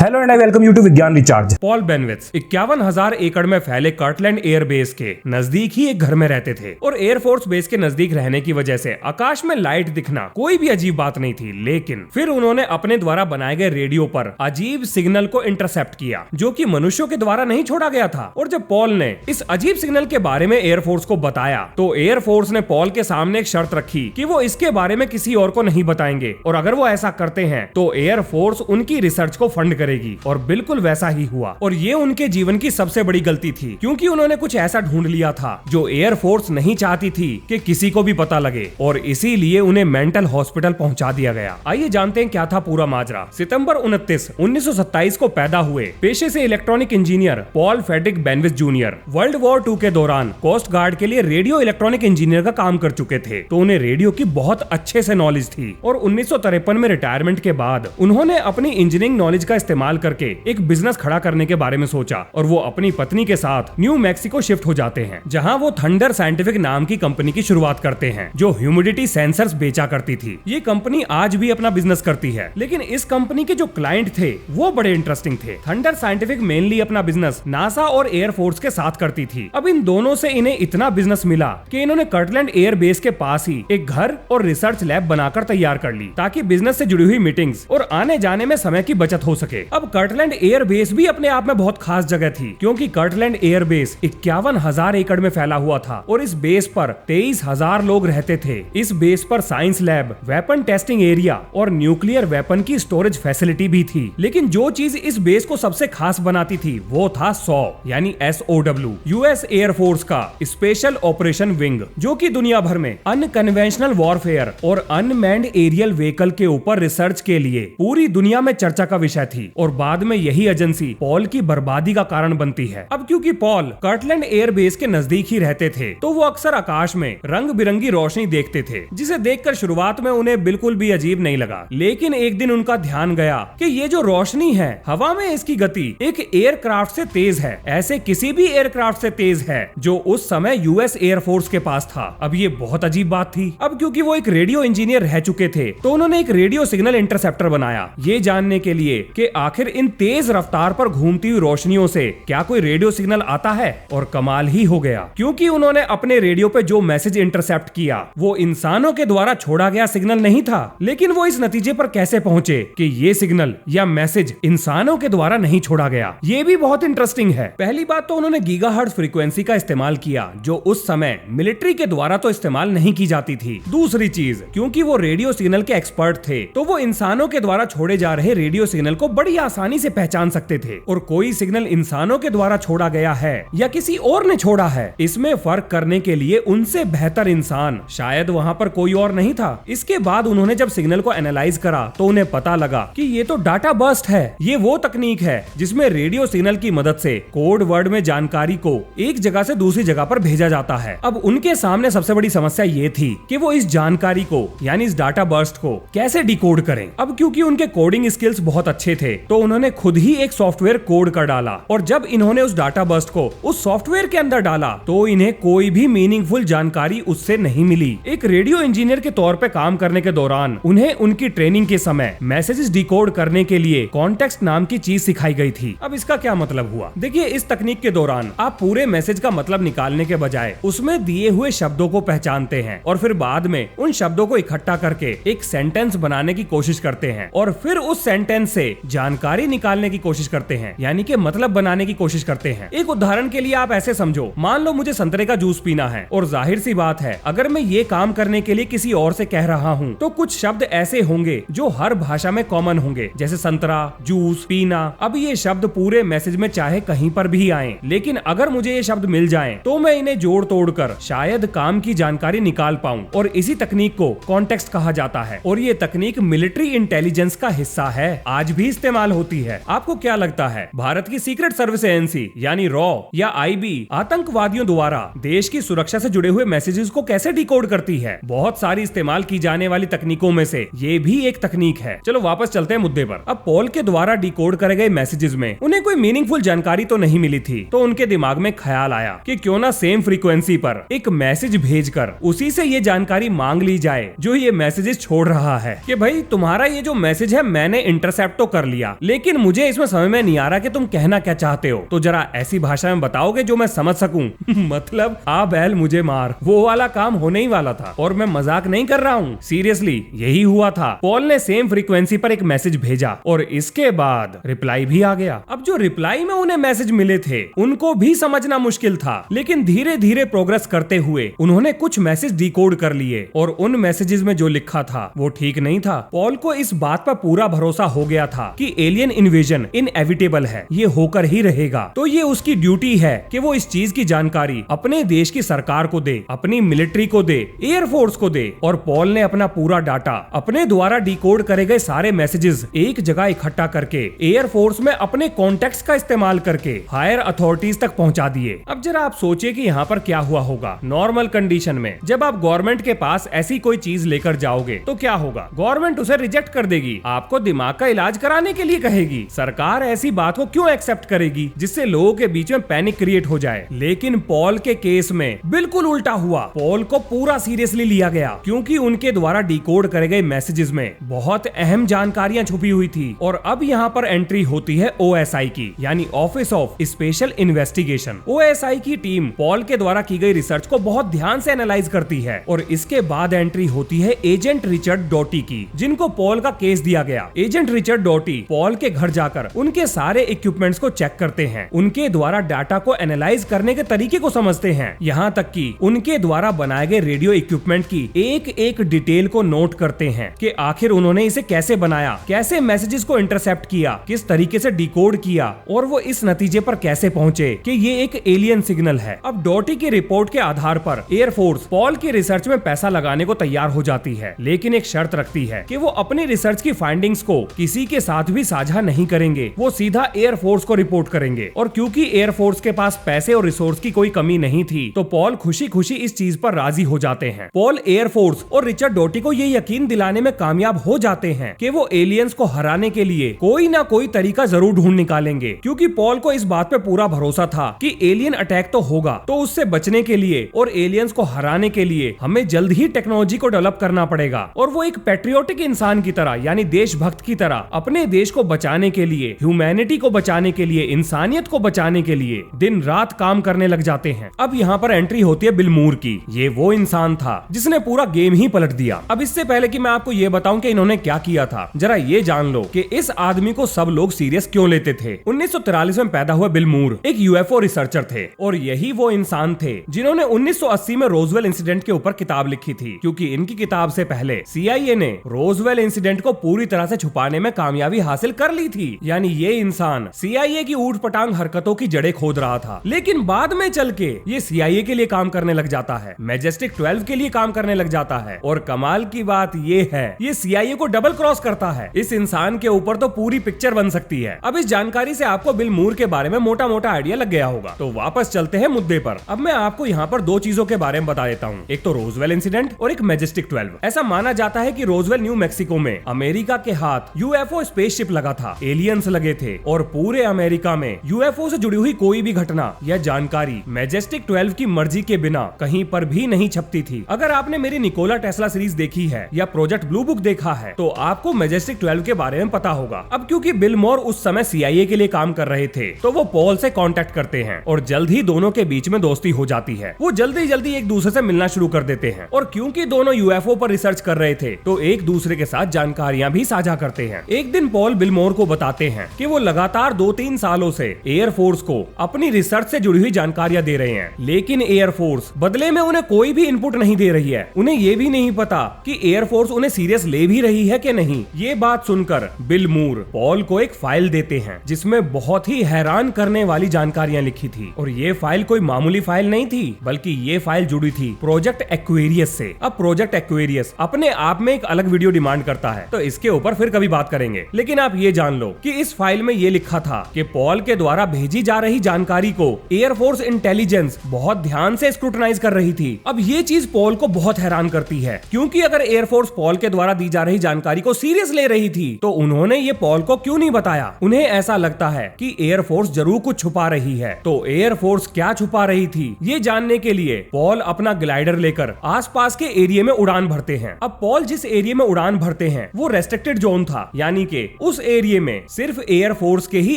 Hello and I welcome you to Vigyan recharge. Paul Benowitz 51,000 एकड़ में फैले कर्टलैंड एयर बेस के नजदीक ही एक घर में रहते थे और एयरफोर्स बेस के नजदीक रहने की वजह से आकाश में लाइट दिखना कोई भी अजीब बात नहीं थी। लेकिन फिर उन्होंने अपने द्वारा बनाए गए रेडियो पर अजीब सिग्नल को इंटरसेप्ट किया जो कि मनुष्यों के द्वारा नहीं छोड़ा गया था। और जब पॉल ने इस अजीब सिग्नल के बारे में एयरफोर्स को बताया तो एयरफोर्स ने पॉल के सामने एक शर्त रखी कि वो इसके बारे में किसी और को नहीं बताएंगे और अगर वो ऐसा करते हैं तो एयरफोर्स उनकी रिसर्च को फंड करेगी। और बिल्कुल वैसा ही हुआ और ये उनके जीवन की सबसे बड़ी गलती थी क्योंकि उन्होंने कुछ ऐसा ढूंढ लिया था जो एयरफोर्स नहीं चाहती थी कि किसी को भी पता लगे और इसीलिए उन्हें मेंटल हॉस्पिटल पहुंचा दिया गया। आइए जानते हैं क्या था पूरा माजरा। सितंबर 29, 1927 को पैदा हुए पेशे से electronic engineer Paul Frederick Benwitz junior world war 2 के दौरान कोस्ट गार्ड के लिए रेडियो इलेक्ट्रॉनिक इंजीनियर का काम कर चुके थे, तो उन्हें रेडियो की बहुत अच्छे से नॉलेज थी। और 1953 में रिटायरमेंट के बाद उन्होंने अपनी इंजीनियरिंग नॉलेज का इस्तेमाल करके एक बिजनेस खड़ा करने के बारे में सोचा और वो अपनी पत्नी के साथ न्यू मैक्सिको शिफ्ट हो जाते हैं जहां वो थंडर साइंटिफिक नाम की कंपनी की शुरुआत करते हैं जो ह्यूमिडिटी सेंसर्स बेचा करती थी। ये कंपनी आज भी अपना बिजनेस करती है, लेकिन इस कंपनी के जो क्लाइंट थे वो बड़े इंटरेस्टिंग थे। थंडर साइंटिफिक मेनली अपना बिजनेस नासा और एयरफोर्स के साथ करती थी। अब इन दोनों से इन्हें इतना बिजनेस मिला कि इन्होंने कर्टलैंड एयर बेस के पास ही एक घर और रिसर्च लैब बनाकर तैयार कर ली ताकि बिजनेस से जुड़ी हुई मीटिंग्स और आने जाने में समय की बचत हो सके। अब कर्टलैंड एयर बेस भी अपने आप में बहुत खास जगह थी क्योंकि कर्टलैंड एयर बेस 51,000 एकड़ में फैला हुआ था और इस बेस पर 23,000 लोग रहते थे। इस बेस पर science lab, weapon testing area और न्यूक्लियर वेपन की स्टोरेज फैसिलिटी भी थी। लेकिन जो चीज इस बेस को सबसे खास बनाती थी वो था सॉ यानी SOW, यूएस एयरफोर्स का स्पेशल ऑपरेशन विंग, जो कि दुनिया भर में अनकन्वेंशनल वॉरफेयर और अनमैन्ड एरियल व्हीकल के ऊपर रिसर्च के लिए पूरी दुनिया में चर्चा का विषय थी। और बाद में यही एजेंसी पॉल की बर्बादी का कारण बनती है। अब क्योंकि पॉल कर्टलैंड एयर बेस के नजदीक ही रहते थे तो वो अक्सर आकाश में रंग बिरंगी रोशनी देखते थे जिसे देखकर शुरुआत में उन्हें बिल्कुल भी अजीब नहीं लगा। लेकिन एक दिन उनका ध्यान गया कि ये जो रोशनी है हवा में इसकी गति एक एयरक्राफ्ट से तेज है, ऐसे किसी भी एयरक्राफ्ट से तेज है जो उस समय यूएस एयरफोर्स के पास था। अब ये बहुत अजीब बात थी। अब क्योंकि वो एक रेडियो इंजीनियर रह चुके थे तो उन्होंने एक रेडियो सिग्नल इंटरसेप्टर बनाया ये जानने के लिए कि आखिर इन तेज रफ्तार पर घूमती हुई रोशनियों से क्या कोई रेडियो सिग्नल आता है। और कमाल ही हो गया क्योंकि उन्होंने अपने रेडियो पे जो मैसेज इंटरसेप्ट किया वो इंसानों के द्वारा छोड़ा गया सिग्नल नहीं था। लेकिन वो इस नतीजे पर कैसे पहुंचे कि ये सिग्नल या मैसेज इंसानों के द्वारा नहीं छोड़ा गया, ये भी बहुत इंटरेस्टिंग है। पहली बात तो उन्होंने गीगाहर्ट्ज फ्रीक्वेंसी का इस्तेमाल किया जो उस समय मिलिट्री के द्वारा तो इस्तेमाल नहीं की जाती थी। दूसरी चीज, क्योंकि वो रेडियो सिग्नल के एक्सपर्ट थे तो वो इंसानों के द्वारा छोड़े जा रहे रेडियो सिग्नल को बड़ी आसानी से पहचान सकते थे और कोई सिग्नल इंसानों के द्वारा छोड़ा गया है या किसी और ने छोड़ा है इसमें फर्क करने के लिए उनसे बेहतर इंसान शायद वहां पर कोई और नहीं था। इसके बाद उन्होंने जब सिग्नल को एनालाइज करा तो उन्हें पता लगा कि ये तो डाटा बर्स्ट है। ये वो तकनीक है जिसमें रेडियो सिग्नल की मदद से कोड वर्ड में जानकारी को एक जगह से दूसरी जगह पर भेजा जाता है। अब उनके सामने सबसे बड़ी समस्या ये थी कि वो इस जानकारी को यानी इस डाटा बर्स्ट को कैसे डिकोड करें। अब क्योंकि उनके कोडिंग स्किल्स बहुत अच्छे थे तो उन्होंने खुद ही एक सॉफ्टवेयर कोड कर डाला और जब इन्होंने उस डाटा बर्स्ट को उस सॉफ्टवेयर के अंदर डाला तो इन्हें कोई भी मीनिंगफुल जानकारी उससे नहीं मिली। एक रेडियो इंजीनियर के तौर पे काम करने के दौरान उन्हें उनकी ट्रेनिंग के समय मैसेजेस डिकोड करने के लिए कॉन्टेक्स्ट नाम की चीज सिखाई गई थी। अब इसका क्या मतलब हुआ? देखिए, इस तकनीक के दौरान आप पूरे मैसेज का मतलब निकालने के बजाय उसमें दिए हुए शब्दों को पहचानते हैं और फिर बाद में उन शब्दों को इकट्ठा करके एक सेंटेंस बनाने की कोशिश करते हैं और फिर उस सेंटेंस से जानकारी निकालने की कोशिश करते हैं यानी कि मतलब बनाने की कोशिश करते हैं। एक उदाहरण के लिए आप ऐसे समझो, मान लो मुझे संतरे का जूस पीना है और जाहिर सी बात है अगर मैं ये काम करने के लिए किसी और से कह रहा हूँ तो कुछ शब्द ऐसे होंगे जो हर भाषा में कॉमन होंगे जैसे संतरा, जूस, पीना। अब ये शब्द पूरे मैसेज में चाहे कहीं पर भी आए, लेकिन अगर मुझे ये शब्द मिल जाएं तो मैं इन्हें जोड़ तोड़ कर शायद काम की जानकारी निकाल पाऊं और इसी तकनीक को कॉन्टेक्स्ट कहा जाता है और ये तकनीक मिलिट्री इंटेलिजेंस का हिस्सा है, आज भी इस्तेमाल होती है। आपको क्या लगता है भारत की सीक्रेट सर्विस एजेंसी यानी रॉ या IB आतंकवादियों द्वारा देश की सुरक्षा से जुड़े हुए मैसेजेस को कैसे डिकोड करती है? बहुत सारी इस्तेमाल की जाने वाली तकनीकों में से ये भी एक तकनीक है। चलो वापस चलते हैं मुद्दे पर। अब पॉल के द्वारा डिकोड करे गए मैसेजेस में उन्हें कोई मीनिंगफुल जानकारी तो नहीं मिली थी तो उनके दिमाग में ख्याल आया कि क्यों ना सेम फ्रीक्वेंसी पर एक मैसेज भेजकर उसी से ये जानकारी मांग ली जाए जो ये मैसेजेस छोड़ रहा है कि भाई तुम्हारा ये जो मैसेज है मैंने इंटरसेप्ट तो कर लिया, लेकिन मुझे इसमें समझ में नहीं आ रहा कि तुम कहना क्या चाहते हो, तो जरा ऐसी भाषा में बताओगे जो मैं समझ सकूं। मतलब आ बैल मुझे मार, वो वाला काम होने ही वाला था, और मैं मजाक नहीं कर रहा हूँ, सीरियसली यही हुआ था। पॉल ने सेम फ्रीक्वेंसी पर एक मैसेज भेजा और इसके बाद रिप्लाई भी आ गया। अब जो रिप्लाई में उन्हें मैसेज मिले थे उनको भी समझना मुश्किल था, लेकिन धीरे धीरे प्रोग्रेस करते हुए उन्होंने कुछ मैसेज डिकोड कर लिए और उन मैसेजेस में जो लिखा था वो ठीक नहीं था। पॉल को इस बात पर पूरा भरोसा हो गया था कि एलियन इन्वेजन इनएविटेबल है, ये होकर ही रहेगा, तो ये उसकी ड्यूटी है कि वो इस चीज की जानकारी अपने देश की सरकार को दे, अपनी मिलिट्री को दे, एयरफोर्स को दे। और पॉल ने अपना पूरा डाटा अपने द्वारा डिकोड करे गए सारे मैसेजेस एक जगह इकट्ठा करके एयरफोर्स में अपने कॉन्टेक्ट्स का इस्तेमाल करके हायर अथॉरिटीज तक पहुंचा दिए। अब जरा आप सोचिए कि यहाँ पर क्या हुआ होगा। नॉर्मल कंडीशन में जब आप गवर्नमेंट के पास ऐसी कोई चीज लेकर जाओगे तो क्या होगा, गवर्नमेंट उसे रिजेक्ट कर देगी, आपको दिमाग का इलाज कराने के लिए कहेगी। सरकार ऐसी बात को क्यों एक्सेप्ट करेगी जिससे लोगों के बीच में पैनिक क्रिएट हो जाए। लेकिन पॉल के केस में बिल्कुल उल्टा हुआ। पॉल को पूरा सीरियसली लिया गया क्योंकि उनके द्वारा डिकोड करे गए मैसेजेस में बहुत अहम जानकारियां छुपी हुई थी। और अब यहाँ पर एंट्री होती है OSI की, यानी office of special investigation. OSI की टीम पॉल के द्वारा की गई रिसर्च को बहुत ध्यान से एनालाइज करती है और इसके बाद एंट्री होती है एजेंट रिचर्ड डॉटी की, जिनको पॉल का केस दिया गया। एजेंट रिचर्ड डॉटी पॉल के घर जाकर उनके सारे इक्विपमेंट्स को चेक करते हैं, उनके द्वारा डाटा को एनालाइज करने के तरीके को समझते हैं, यहाँ तक कि उनके द्वारा बनाए गए रेडियो इक्विपमेंट की एक एक डिटेल को नोट करते हैं कि आखिर उन्होंने इसे कैसे बनाया, कैसे मैसेजेस को इंटरसेप्ट किया, किस तरीके से डिकोड किया और वो इस नतीजे पर कैसे पहुंचे कि ये एक एलियन सिग्नल है। अब डॉटी की रिपोर्ट के आधार पर एयरफोर्स पॉल की रिसर्च में पैसा लगाने को तैयार हो जाती है, लेकिन एक शर्त रखती है कि वो अपनी रिसर्च की फाइंडिंग्स को किसी के साथ भी साझा नहीं करेंगे, वो सीधा एयरफोर्स को रिपोर्ट करेंगे। और क्योंकि एयरफोर्स के पास पैसे और रिसोर्स की कोई कमी नहीं थी तो पॉल खुशी खुशी इस चीज पर राजी हो जाते हैं। पॉल एयरफोर्स और रिचर्ड डॉटी को ये यकीन दिलाने में कामयाब हो जाते हैं कि वो एलियंस को हराने के लिए कोई ना कोई तरीका जरूर ढूंढ निकालेंगे, क्योंकि पॉल को इस बात पे पूरा भरोसा था कि एलियन अटैक तो होगा, तो उससे बचने के लिए और एलियंस को हराने के लिए हमें जल्द ही टेक्नोलॉजी को डेवलप करना पड़ेगा। और वो एक पैट्रियोटिक इंसान की तरह, यानी देशभक्त की तरह अपने देश को बचाने के लिए, ह्यूमैनिटी को बचाने के लिए, इंसानियत को बचाने के लिए दिन रात काम करने लग जाते हैं। अब यहाँ पर एंट्री होती है बिल मूर की। ये वो इंसान था जिसने पूरा गेम ही पलट दिया। अब इससे पहले कि मैं आपको ये बताऊं कि इन्होंने क्या किया था, जरा ये जान लो कि इस आदमी को सब लोग सीरियस क्यों लेते थे। 1943 में पैदा हुए बिल मूर एक UFO रिसर्चर थे और यही वो इंसान थे जिन्होंने 1980 में रोजवेल इंसिडेंट के ऊपर किताब लिखी थी, क्योंकि इनकी किताब से पहले CIA ने रोजवेल इंसिडेंट को पूरी तरह से छुपाने में कामयाबी हासिल कर ली थी। यानी ये इंसान CIA की ऊट पटांग हरकतों की जड़ें खोद रहा था, लेकिन बाद में चल के ये CIA के लिए काम करने लग जाता है, मैजेस्टिक 12 के लिए काम करने लग जाता है। और कमाल की बात ये है, ये CIA को डबल क्रॉस करता है। इस इंसान के ऊपर तो पूरी पिक्चर बन सकती है। अब इस जानकारी से आपको बिल मूर के बारे में मोटा मोटा आइडिया लग गया होगा, तो वापस चलते हैं मुद्दे पर। अब मैं आपको यहाँ पर दो चीजों के बारे में बता देता हूँ, एक तो रोजवेल इंसिडेंट और एक मैजेस्टिक 12। ऐसा माना जाता है कि रोजवेल न्यू मैक्सिको में अमेरिका के हाथ UFO स्पेसशिप लगा था, एलियंस लगे थे, और पूरे अमेरिका में UFO से जुड़ी हुई कोई भी घटना या जानकारी मैजेस्टिक 12 की मर्जी के बिना कहीं पर भी नहीं छपती थी। अगर आपने मेरी निकोला टेस्ला सीरीज देखी है या प्रोजेक्ट ब्लू बुक देखा है तो आपको मैजेस्टिक 12 के बारे में पता होगा। अब क्योंकि बिल मूर उस समय CIA के लिए काम कर रहे थे तो वो पॉल से कांटेक्ट करते हैं और जल्द ही दोनों के बीच में दोस्ती हो जाती है। वो जल्दी एक दूसरे से मिलना शुरू कर देते हैं और क्योंकि दोनों UFO पर रिसर्च कर रहे थे तो एक दूसरे के साथ जानकारियां भी साझा करते हैं। एक दिन पॉल बिल मूर को बताते हैं कि वो लगातार 2-3 सालों से एयरफोर्स को अपनी रिसर्च से जुड़ी हुई जानकारियां दे रहे हैं, लेकिन एयरफोर्स बदले में उन्हें कोई भी इनपुट नहीं दे रही है। उन्हें ये भी नहीं पता कि एयरफोर्स उन्हें सीरियस ले भी रही है कि नहीं। ये बात सुनकर बिल मूर पॉल को एक फाइल देते हैं जिसमें बहुत ही हैरान करने वाली जानकारियां लिखी थी, और ये फाइल कोई मामूली फाइल नहीं थी, बल्कि ये फाइल जुड़ी थी प्रोजेक्ट एक्वेरियस से। अब प्रोजेक्ट एक्वेरियस अपने आप में एक अलग वीडियो डिमांड करता है, तो इसके ऊपर फिर कभी बात करेंगे। लेकिन आप ये जान लो कि इस फाइल में ये लिखा था कि पॉल के द्वारा भेजी जा रही जानकारी को एयरफोर्स इंटेलिजेंस बहुत ध्यान से स्क्रूटनाइज कर रही थी। अब ये चीज पॉल को बहुत हैरान करती है, क्योंकि अगर एयरफोर्स पॉल के द्वारा दी जा रही जानकारी को सीरियस ले रही थी तो उन्होंने ये पॉल को क्यों नहीं बताया। उन्हें ऐसा लगता है कि एयरफोर्स जरूर कुछ छुपा रही है। तो एयरफोर्स क्या छुपा रही थी ये जानने के लिए पॉल अपना ग्लाइडर लेकर आसपास के एरिया में उड़ान भरते हैं। अब पॉल जिस एरिया में उड़ान भरते हैं वो रेस्ट्रिक्टेड जोन था, यानी कि उस उस एरिया में सिर्फ एयरफोर्स के ही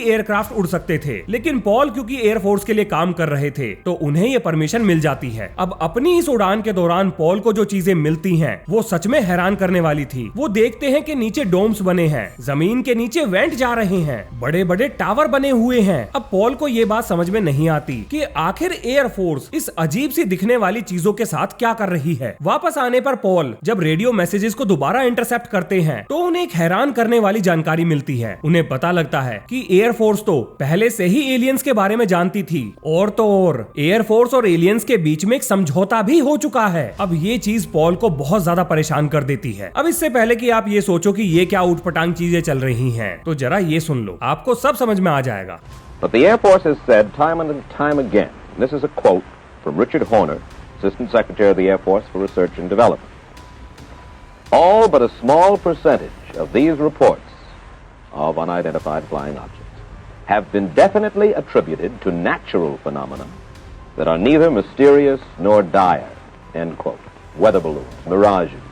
एयरक्राफ्ट उड़ सकते थे, लेकिन पॉल क्योंकि एयरफोर्स के लिए काम कर रहे थे तो उन्हें ये परमिशन मिल जाती है। अब अपनी इस उड़ान के दौरान पॉल को जो चीजें मिलती हैं वो सच में हैरान करने वाली थी। वो देखते हैं कि नीचे डोम्स बने हैं, जमीन के नीचे वेंट जा रहे हैं, बड़े बड़े टावर बने हुए हैं। अब पॉल को ये बात समझ में नहीं आती कि आखिर एयरफोर्स इस अजीब सी दिखने वाली चीजों के साथ क्या कर रही है। वापस आने पर पॉल जब रेडियो मैसेजेस को दोबारा इंटरसेप्ट करते हैं तो उन्हें एक हैरान करने वाली जानकारी मिलती है। उन्हें पता लगता है कि एयरफोर्स तो पहले से ही एलियंस के बारे में जानती थी, और तो और एयरफोर्स और एलियंस के बीच में एक समझौता भी हो चुका है। अब ये चीज पॉल को बहुत ज्यादा परेशान कर देती है। अब इससे पहले कि आप ये सोचो कि ये क्या ऊटपटांग चीजें चल रही हैं, तो जरा ये सुन लो, आपको सब समझ में आ जाएगा। But the Air Force has said time and time again, and this is a quote from Richard Horner, Assistant Secretary of the Air Force for Research and Development, all but a small percentage of these reports of unidentified flying objects have been definitely attributed to natural phenomena that are neither mysterious nor dire, end quote. Weather balloons, mirages,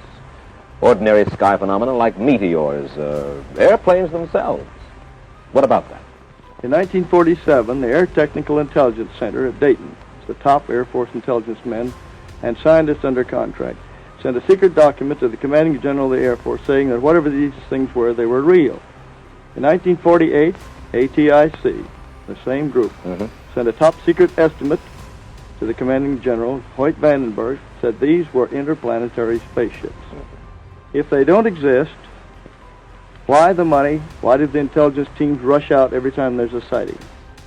ordinary sky phenomena like meteors, airplanes themselves. What about that? In 1947, the Air Technical Intelligence Center at Dayton, the top Air Force intelligence men and scientists under contract, sent a secret document to the Commanding General of the Air Force saying that whatever these things were, they were real. In 1948, ATIC, the same group, sent a top secret estimate to the Commanding General, Hoyt Vandenberg, said these were interplanetary spaceships. If they don't exist, why the money? Why did the intelligence teams rush out every time there's a sighting?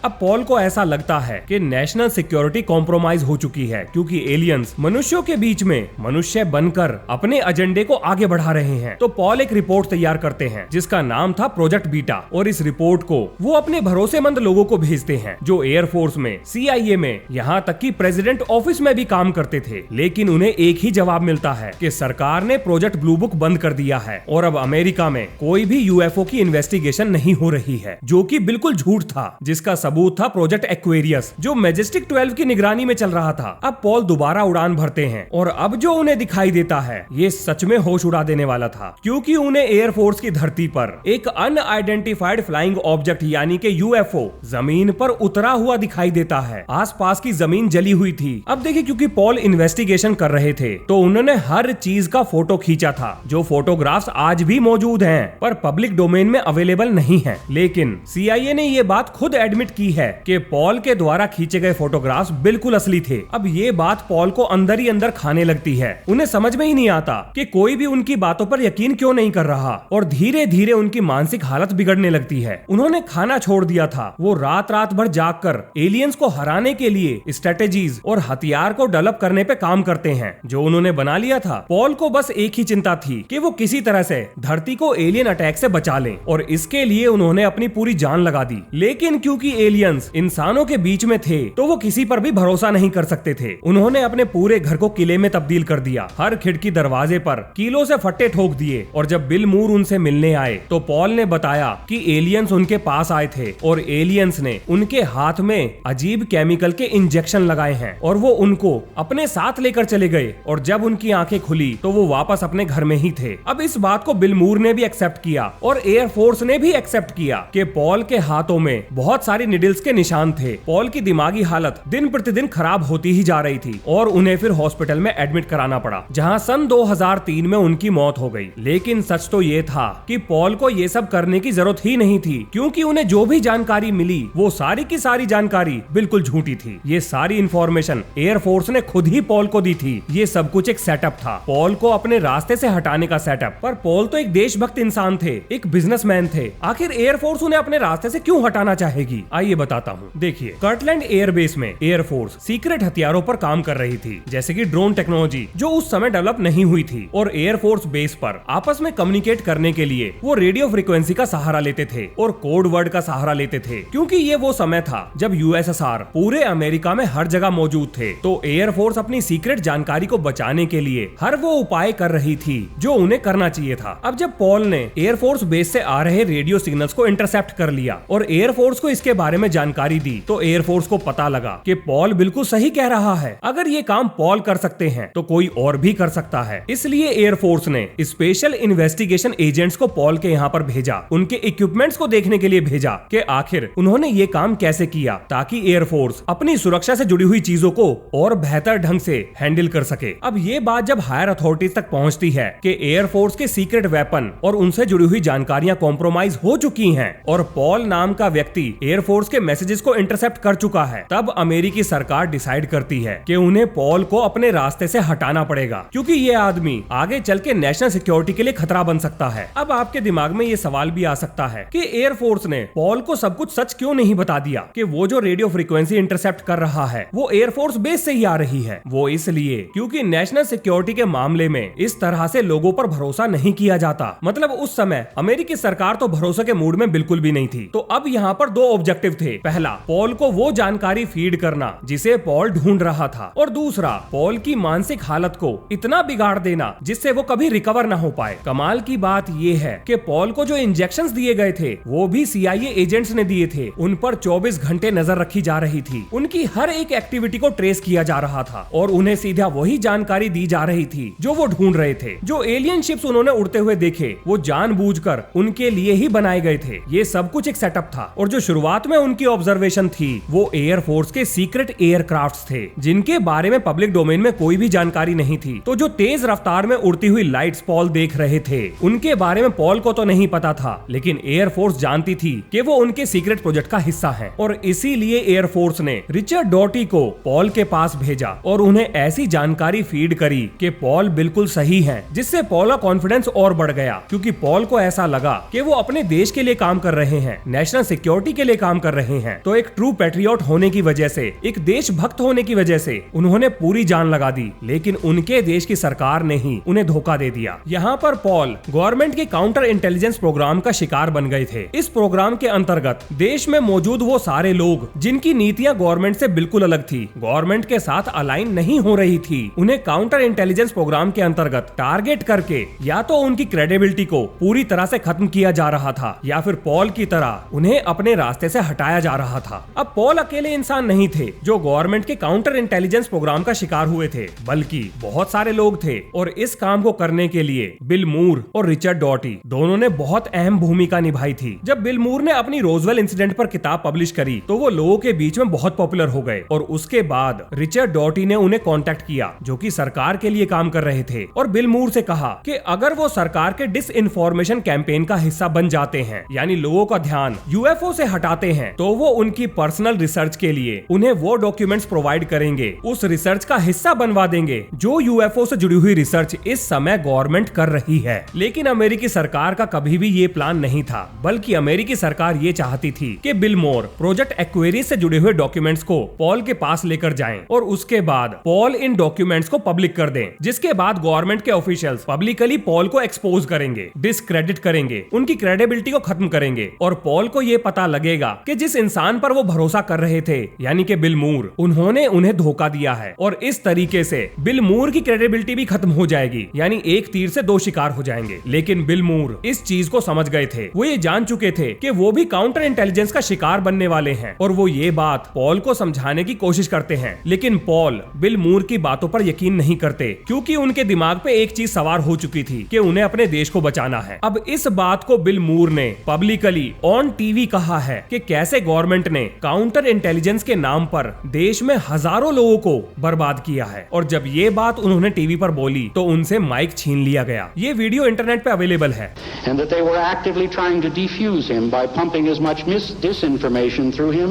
अब Paul को ऐसा लगता है कि national security compromise हो चुकी है, क्योंकि एलियंस मनुष्यों के बीच में मनुष्य बनकर अपने एजेंडे को आगे बढ़ा रहे हैं। तो पॉल एक रिपोर्ट तैयार करते हैं जिसका नाम था प्रोजेक्ट बीटा, और इस रिपोर्ट को वो अपने भरोसेमंद लोगों को भेजते हैं जो एयरफोर्स में, CIA में, यहाँ तक कि प्रेसिडेंट ऑफिस में भी काम करते थे। लेकिन उन्हें एक ही जवाब मिलता है कि सरकार ने प्रोजेक्ट ब्लू बुक बंद कर दिया है और अब अमेरिका में कोई भी UFO की इन्वेस्टिगेशन नहीं हो रही है, जो कि बिल्कुल झूठ था। जिसका सबूत था प्रोजेक्ट एक्वेरियस जो मैजेस्टिक 12 की निगरानी में चल रहा था। अब पॉल दोबारा उड़ान भरते हैं और अब जो उन्हें दिखाई देता है ये सच में होश उड़ा देने वाला था, क्योंकि उन्हें एयरफोर्स की धरती पर एक अनआइडेंटिफाइड फ्लाइंग ऑब्जेक्ट यानी कि UFO जमीन पर उतरा हुआ दिखाई देता है। आसपास की जमीन जली हुई थी। अब देखिए, क्योंकि पॉल इन्वेस्टिगेशन कर रहे थे तो उन्होंने हर चीज का फोटो खींचा था, जो फोटोग्राफ्स आज भी मौजूद हैं पर पब्लिक डोमेन में अवेलेबल नहीं है। लेकिन CIA ने ये बात खुद एडमिट की है कि पॉल के द्वारा खींचे गए फोटोग्राफ्स बिल्कुल असली थे। अब ये बात पॉल को अंदर ही अंदर खाने लगती है। उन्हें समझ में ही नहीं आता कि कोई भी उनकी बातों पर यकीन क्यों नहीं कर रहा, और धीरे धीरे उनकी मानसिक हालत बिगड़ने लगती है। उन्होंने खाना छोड़ दिया था। वो रात रात भर जागकर एलियंस को हराने के लिए स्ट्रेटेजीज और हथियार को डेवलप करने पे काम करते हैं जो उन्होंने बना लिया था। पॉल को बस एक ही चिंता थी कि वो किसी तरह से धरती को एलियन अटैक से बचा लें, और इसके लिए उन्होंने अपनी पूरी जान लगा दी। लेकिन क्योंकि एलियंस इंसानों के बीच में थे तो वो किसी पर भी भरोसा नहीं कर सकते थे। उन्होंने अपने पूरे घर को किले में तब्दील कर दिया, हर खिड़की दरवाजे पर कीलों से फट्टे ठोक दिए। और जब बिल मूर उनसे मिलने आए तो पॉल ने बताया कि एलियंस उनके पास आए थे और एलियंस ने उनके हाथ में अजीब केमिकल के इंजेक्शन लगाए हैं और वो उनको अपने साथ लेकर चले गए। और जब उनकी आंखें खुली तो वो वापस अपने घर में ही थे। अब इस बात को बिल मूर ने भी एक्सेप्ट किया और एयरफोर्स ने भी एक्सेप्ट किया कि पॉल के हाथों में बहुत सारी निडल्स के निशान थे। पॉल की दिमागी हालत दिन प्रतिदिन खराब होती ही जा रही थी और उन्हें फिर हॉस्पिटल में एडमिट कराना पड़ा, जहां सन 2003 में उनकी मौत हो गई। लेकिन सच तो ये था कि पॉल को ये सब करने की जरूरत ही नहीं थी, क्योंकि उन्हें जो भी जानकारी मिली वो सारी की सारी जानकारी बिल्कुल झूठी थी। ये सारी इंफॉर्मेशन एयरफोर्स ने खुद ही पॉल को दी थी। ये सब कुछ एक सेटअप था, पॉल को अपने रास्ते से हटाने का सेटअप। पर पॉल तो एक देशभक्त इंसान थे, एक बिजनेसमैन थे। आखिर एयरफोर्स उन्हें अपने रास्ते से क्यों हटाना चाहेगी? आइए बताता हूँ। देखिए, कर्टलैंड एयरबेस में एयरफोर्स सीक्रेट हथियारों पर काम कर रही थी, जैसे कि ड्रोन टेक्नोलॉजी जो उस समय डेवलप नहीं हुई थी। और एयरफोर्स बेस पर आपस में कम्युनिकेट करने के लिए वो रेडियो फ्रीक्वेंसी का सहारा लेते थे और कोड वर्ड का सहारा लेते थे, क्योंकि ये वो समय था जब USSR पूरे अमेरिका में हर जगह मौजूद थे। तो एयरफोर्स अपनी सीक्रेट जानकारी को बचाने के लिए हर वो उपाय कर रही थी जो उन्हें करना चाहिए था। अब जब पॉल ने एयरफोर्स बेस से आ रहे रेडियो सिग्नल्स को इंटरसेप्ट कर लिया और एयरफोर्स को इसके बारे बारे में जानकारी दी तो एयरफोर्स को पता लगा कि पॉल बिल्कुल सही कह रहा है। अगर ये काम पॉल कर सकते हैं तो कोई और भी कर सकता है। इसलिए एयरफोर्स ने स्पेशल इन्वेस्टिगेशन एजेंट्स को पॉल के यहाँ पर भेजा, उनके इक्विपमेंट्स को देखने के लिए भेजा कि आखिर उन्होंने ये काम कैसे किया, ताकि एयरफोर्स अपनी सुरक्षा से जुड़ी हुई चीजों को और बेहतर ढंग से हैंडल कर सके। अब ये बात जब हायर अथॉरिटीज तक पहुंचती है कि एयरफोर्स के सीक्रेट वेपन और उनसे जुड़ी हुई जानकारियां कॉम्प्रोमाइज हो चुकी हैं और पॉल नाम का व्यक्ति एयरफोर्स के मैसेजेस को इंटरसेप्ट कर चुका है, तब अमेरिकी सरकार डिसाइड करती है कि उन्हें पॉल को अपने रास्ते से हटाना पड़ेगा, क्योंकि ये आदमी आगे चल के नेशनल सिक्योरिटी के लिए खतरा बन सकता है। अब आपके दिमाग में ये सवाल भी आ सकता है कि एयरफोर्स ने पॉल को सब कुछ सच क्यों नहीं बता दिया कि वो जो रेडियो फ्रीक्वेंसी इंटरसेप्ट कर रहा है वो एयरफोर्स बेस से ही आ रही है। वो इसलिए क्योंकि नेशनल सिक्योरिटी के मामले में इस तरह से लोगों पर भरोसा नहीं किया जाता। मतलब उस समय अमेरिकी सरकार तो भरोसे के मूड में बिल्कुल भी नहीं थी। तो अब यहाँ पर दो ऑब्जेक्टिव थे, पहला पॉल को वो जानकारी फीड करना जिसे पॉल ढूंढ रहा था, और दूसरा पॉल की मानसिक हालत को इतना बिगाड़ देना जिससे वो कभी रिकवर ना हो पाए। कमाल की बात ये है कि पॉल को जो इंजेक्शंस दिए गए थे वो भी CIA एजेंट्स ने दिए थे। उन पर 24 घंटे नजर रखी जा रही थी, उनकी हर एक एक्टिविटी को ट्रेस किया जा रहा था और उन्हें सीधा वही जानकारी दी जा रही थी जो वो ढूंढ रहे थे। जो एलियन शिप्स उन्होंने उड़ते हुए देखे वो जानबूझकर उनके लिए ही बनाए गए थे। ये सब कुछ एक सेटअप था और जो शुरुआत में उनकी ऑब्जर्वेशन थी वो एयरफोर्स के सीक्रेट एयरक्राफ्ट्स थे जिनके बारे में पब्लिक डोमेन में कोई भी जानकारी नहीं थी। तो जो तेज रफ्तार में उड़ती हुई लाइट्स पॉल देख रहे थे उनके बारे में पॉल को तो नहीं पता था, लेकिन एयरफोर्स जानती थी कि वो उनके सीक्रेट प्रोजेक्ट का हिस्सा है। और इसीलिए एयरफोर्स ने रिचर्ड डॉटी को पॉल के पास भेजा और उन्हें ऐसी जानकारी फीड करी कि पॉल बिल्कुल सही है, जिससे पॉल का कॉन्फिडेंस और बढ़ गया, क्योंकि पॉल को ऐसा लगा कि वो अपने देश के लिए काम कर रहे हैं, नेशनल सिक्योरिटी के लिए काम कर रहे हैं। तो एक ट्रू पैट्रियट होने की वजह से, एक देशभक्त होने की वजह से उन्होंने पूरी जान लगा दी, लेकिन उनके देश की सरकार ने ही उन्हें धोखा दे दिया। यहाँ पर पॉल गवर्नमेंट के काउंटर इंटेलिजेंस प्रोग्राम का शिकार बन गए थे। इस प्रोग्राम के अंतर्गत देश में मौजूद वो सारे लोग जिनकी नीतियां गवर्नमेंट से बिल्कुल अलग थी, गवर्नमेंट के साथ अलाइन नहीं हो रही थी, उन्हें काउंटर इंटेलिजेंस प्रोग्राम के अंतर्गत टारगेट करके या तो उनकी क्रेडिबिलिटी को पूरी तरह से खत्म किया जा रहा था या फिर पॉल की तरह उन्हें अपने रास्ते से हटाया जा रहा था। अब पॉल अकेले इंसान नहीं थे जो गवर्नमेंट के काउंटर इंटेलिजेंस प्रोग्राम का शिकार हुए थे, बल्कि बहुत सारे लोग थे और इस काम को करने के लिए बिल मूर और रिचर्ड डॉटी दोनों ने बहुत अहम भूमिका निभाई थी। जब बिल मूर ने अपनी रोजवेल इंसिडेंट पर किताब पब्लिश करी तो वो लोगों के बीच में बहुत पॉपुलर हो गए और उसके बाद रिचर्ड डॉटी ने उन्हें कांटेक्ट किया जो कि सरकार के लिए काम कर रहे थे और बिल मूर से कहा कि अगर वो सरकार के डिसइंफॉर्मेशन कैंपेन का हिस्सा बन जाते हैं, यानी लोगों का ध्यान UFO से हटाते हैं, तो वो उनकी पर्सनल रिसर्च के लिए उन्हें वो डॉक्यूमेंट्स प्रोवाइड करेंगे, उस रिसर्च का हिस्सा बनवा देंगे जो UFO से जुड़ी हुई रिसर्च इस समय गवर्नमेंट कर रही है। लेकिन अमेरिकी सरकार का कभी भी ये प्लान नहीं था, बल्कि अमेरिकी सरकार ये चाहती थी कि बिल मूर प्रोजेक्ट एक्वेरियस से जुड़े हुए डॉक्यूमेंट्स को पॉल के पास लेकर जाएं और उसके बाद पॉल इन डॉक्यूमेंट्स को पब्लिक कर दें, जिसके बाद गवर्नमेंट के ऑफिशियल्स पब्लिकली पॉल को एक्सपोज करेंगे, डिस्क्रेडिट करेंगे, उनकी क्रेडिबिलिटी को खत्म करेंगे और पॉल को ये पता लगेगा कि जिस इंसान पर वो भरोसा कर रहे थे, यानी कि बिल मूर, उन्होंने उन्हें धोखा दिया है और इस तरीके से बिल मूर की क्रेडिबिलिटी भी खत्म हो जाएगी, यानी एक तीर से दो शिकार हो जाएंगे। लेकिन बिल मूर इस चीज को समझ गए थे, वो ये जान चुके थे कि वो भी काउंटर इंटेलिजेंस का शिकार बनने वाले हैं और वो ये बात पॉल को समझाने की कोशिश करते हैं, लेकिन पॉल बिल मूर की बातों पर यकीन नहीं करते क्योंकि उनके दिमाग पे एक चीज सवार हो चुकी थी कि उन्हें अपने देश को बचाना है। अब इस बात को बिल मूर ने पब्लिकली ऑन टीवी कहा है कि कैसे गवर्नमेंट ने काउंटर इंटेलिजेंस के नाम पर देश में हजारों लोगों को बर्बाद किया है और जब ये बात उन्होंने टीवी पर बोली तो उनसे माइक छीन लिया गया। ये वीडियो इंटरनेट पे अवेलेबल है। And that they were actively trying to defuse him by pumping as much disinformation through him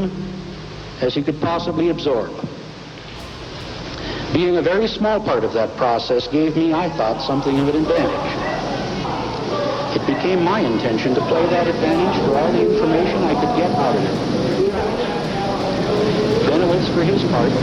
as he could possibly absorb. Being a very small part of that process gave me, I thought, something of an advantage. It became my intention to play that advantage for all the information I could get out of it. Benowitz, for his part,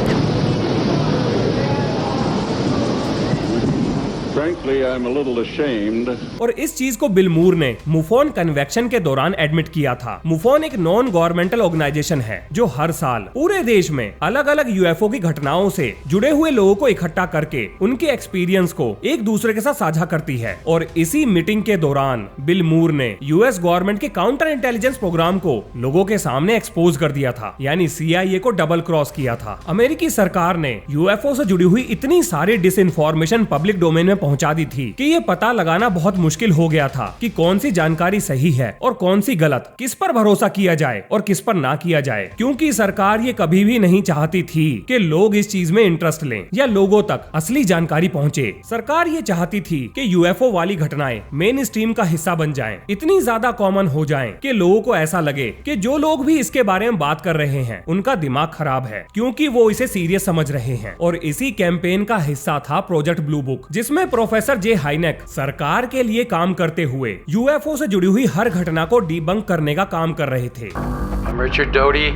frankly, frankly, I'm a little ashamed. और इस चीज को bill मूर ने मुफोन convection के दौरान admit किया था। मुफोन एक नॉन गवर्नमेंटल ऑर्गेनाइजेशन है जो हर साल पूरे देश में अलग अलग यूएफओ की घटनाओं से जुड़े हुए लोगों को इकट्ठा करके उनके एक्सपीरियंस को एक दूसरे के साथ साझा करती है। और इसी मीटिंग के दौरान बिल मूर ने यूएस गवर्नमेंट के काउंटर इंटेलिजेंस प्रोग्राम को लोगों के सामने एक्सपोज कर दिया था, यानी CIA को डबल क्रॉस किया था। अमेरिकी सरकार ने यूएफओ से जुड़ी हुई इतनी सारी डिसइंफॉर्मेशन पब्लिक डोमेन में पहुंचा दी थी कि ये पता लगाना बहुत मुश्किल हो गया था कि कौन सी जानकारी सही है और कौन सी गलत, किस पर भरोसा किया जाए और किस पर ना किया जाए, क्योंकि सरकार ये कभी भी नहीं चाहती थी कि लोग इस चीज में इंटरेस्ट लें या लोगों तक असली जानकारी पहुंचे। सरकार ये चाहती थी कि यूएफओ वाली घटनाएं मेन स्ट्रीम का हिस्सा बन जाएं, इतनी ज्यादा कॉमन हो जाएं कि लोगों को ऐसा लगे कि जो लोग भी इसके बारे में बात कर रहे हैं उनका दिमाग खराब है, क्योंकि वो इसे सीरियस समझ रहे हैं। और इसी कैंपेन का हिस्सा था प्रोजेक्ट ब्लू बुक, जिसमें प्रोफेसर जे हाइनेक सरकार के लिए काम करते हुए यूएफओ से जुड़ी हुई हर घटना को डीबंक करने का काम कर रहे थे। I'm Richard Doty.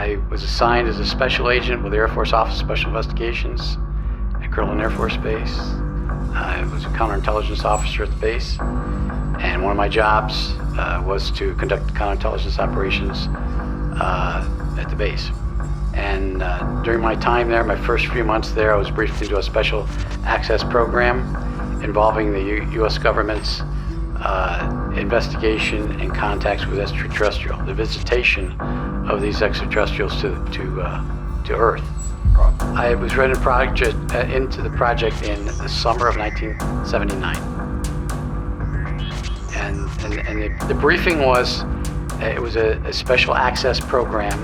I was assigned as a special agent with the Air Force Office of Special Investigations at Kirtland Air Force Base. I was a counterintelligence officer at the base, and one of my jobs was to conduct counterintelligence operations at the base. And during my time there, my first few months there, I was briefed into a special access program involving the U.S. government's investigation and contacts with extraterrestrial, the visitation of these extraterrestrials to Earth. I was read into the project in the summer of 1979, and the briefing was it was a special access program.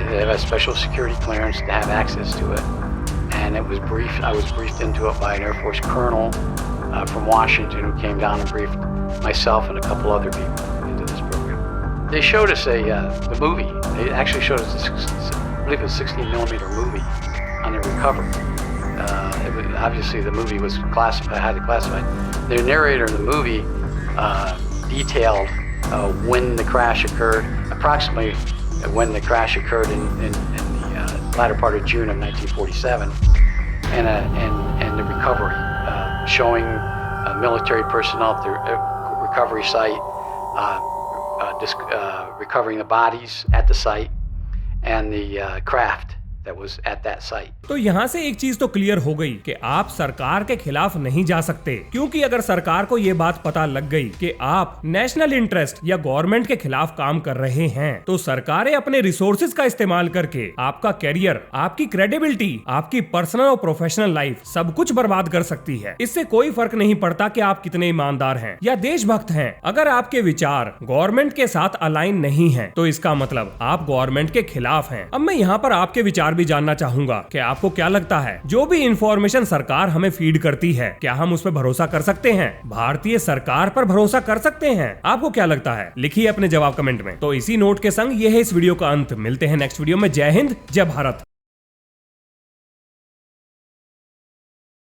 They have a special security clearance to have access to it, and I was briefed into it by an Air Force colonel from Washington who came down and briefed myself and a couple other people into this program. They showed us the movie. They actually showed us I believe a 16mm movie on the recovery. Obviously the movie was highly classified. The narrator of the movie detailed when the crash occurred, approximately when the crash occurred in the latter part of June of 1947, and the recovery, showing military personnel at the recovery site, recovering the bodies at the site, and the craft that was at that site. तो यहाँ से एक चीज तो clear हो गई कि आप सरकार के खिलाफ नहीं जा सकते, क्योंकि अगर सरकार को ये बात पता लग गई कि आप नेशनल इंटरेस्ट या गवर्नमेंट के खिलाफ काम कर रहे हैं, तो सरकारें अपने रिसोर्सेज का इस्तेमाल करके आपका कैरियर, आपकी क्रेडिबिलिटी, आपकी पर्सनल और प्रोफेशनल लाइफ सब कुछ बर्बाद कर सकती है। इससे कोई फर्क नहीं पड़ता कि आप कितने ईमानदार हैं या देशभक्त हैं। अगर आपके विचार गवर्नमेंट के साथ अलाइन नहीं है तो इसका मतलब आप गवर्नमेंट के खिलाफ हैं। अब मैं यहाँ पर आपके विचार भी जानना चाहूंगा कि आपको क्या लगता है, जो भी इंफॉर्मेशन सरकार हमें फीड करती है, क्या हम उस पर भरोसा कर सकते हैं? भारतीय सरकार पर भरोसा कर सकते हैं? आपको क्या लगता है? लिखिए अपने जवाब कमेंट में। तो इसी नोट के संग ये है इस वीडियो का अंत। मिलते हैं नेक्स्ट वीडियो में। जय हिंद, जय भारत।